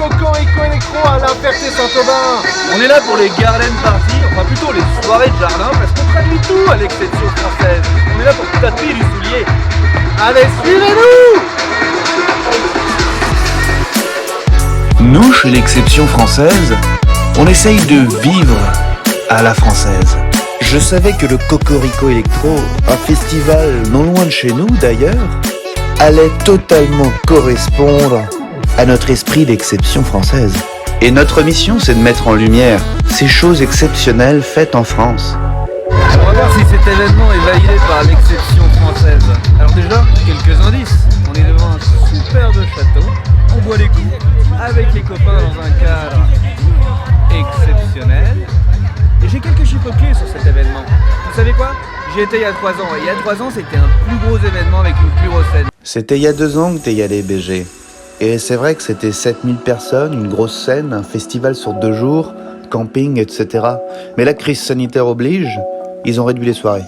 Cocorico Electro à La Ferté-Saint-Aubin. On est là pour les garden parties, enfin plutôt les soirées de jardin, parce qu'on traduit tout à l'exception française. On est là pour taper du soulier. Allez, suivez-nous! Nous, chez l'exception française, on essaye de vivre à la française. Je savais que le Cocorico Electro, un festival non loin de chez nous d'ailleurs, allait totalement correspondre à notre esprit d'exception française. Et notre mission, c'est de mettre en lumière ces choses exceptionnelles faites en France. On va voir si cet événement est validé par l'exception française. Alors déjà, quelques indices. On est devant un superbe château, on boit les coups avec les copains dans un cadre exceptionnel. Et j'ai quelques chiffres clés sur cet événement. Vous savez quoi? J'y étais il y a 3 ans, et il y a 3 ans c'était un plus gros événement avec une plus grosse scène. C'était il y a 2 ans que t'es y allé, BG. Et c'est vrai que c'était 7000 personnes, une grosse scène, un festival sur 2 jours, camping, etc. Mais la crise sanitaire oblige, ils ont réduit les soirées.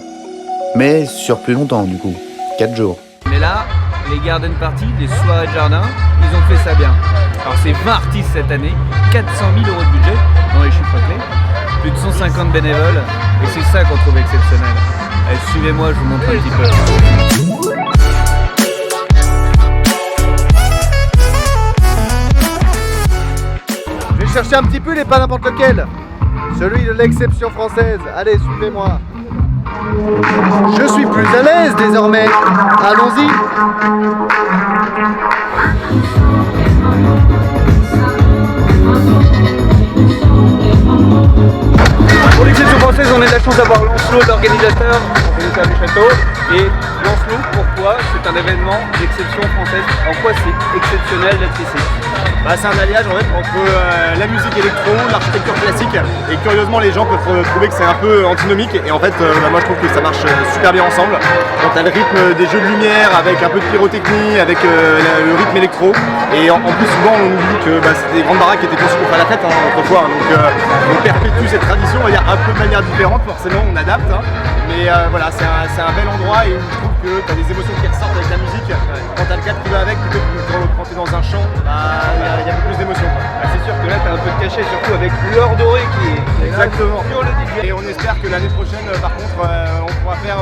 Mais sur plus longtemps du coup, 4 jours. Mais là, les garden parties, les soirées de jardin, ils ont fait ça bien. Alors c'est 20 artistes cette année, 400 000 € de budget dans les chiffres clés, plus de 150 bénévoles, et c'est ça qu'on trouve exceptionnel. Allez, suivez-moi, je vous montre un petit peu. Je vais chercher un petit peu, et pas n'importe lequel. Celui de l'exception française. Allez, suivez-moi. Je suis plus à l'aise désormais. Allons-y. Pour l'exception française, on a de la chance d'avoir Lancelot, l'organisateur du château. Et Lancelot, pourquoi c'est un événement d'exception française? En quoi c'est exceptionnel d'être ici? C'est un alliage en fait entre la musique électro, l'architecture classique, et curieusement les gens peuvent trouver que c'est un peu antinomique, et en fait moi je trouve que ça marche super bien ensemble. Quand t'as le rythme des jeux de lumière avec un peu de pyrotechnie, avec le rythme électro, et en plus souvent on oublie que c'est des grandes baraques qui étaient conçues pour faire la fête autrefois, donc on perpétue cette tradition, on va dire un peu de manière différente, forcément on adapte, mais voilà, c'est un bel endroit, et où je trouve que t'as des émotions qui ressortent avec la musique. Quand t'as le cadre qui va avec, plutôt que quand t'es dans un champ, il y a un peu plus d'émotion. C'est sûr que là t'as un peu de cachet, surtout avec l'or doré qui est exactement sur le DJ. Et on espère que l'année prochaine par contre on pourra faire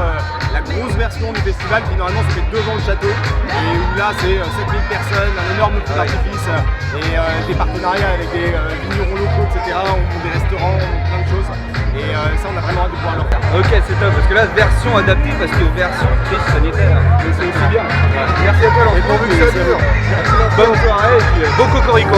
la grosse version du festival qui normalement se fait devant le château, et où là c'est 7000 personnes, un énorme feu d'artifice, et des partenariats avec des vignerons locaux, etc. On monte des restaurants, on monte plein de choses, et ça on a vraiment hâte de pouvoir le faire. Ok, c'est top, parce que là version adaptée, parce que version crise sanitaire. Mais c'est aussi bien. Merci à toi Lancelot. Et pourvu que ça dure. Bonne soirée et puis bon cocorico.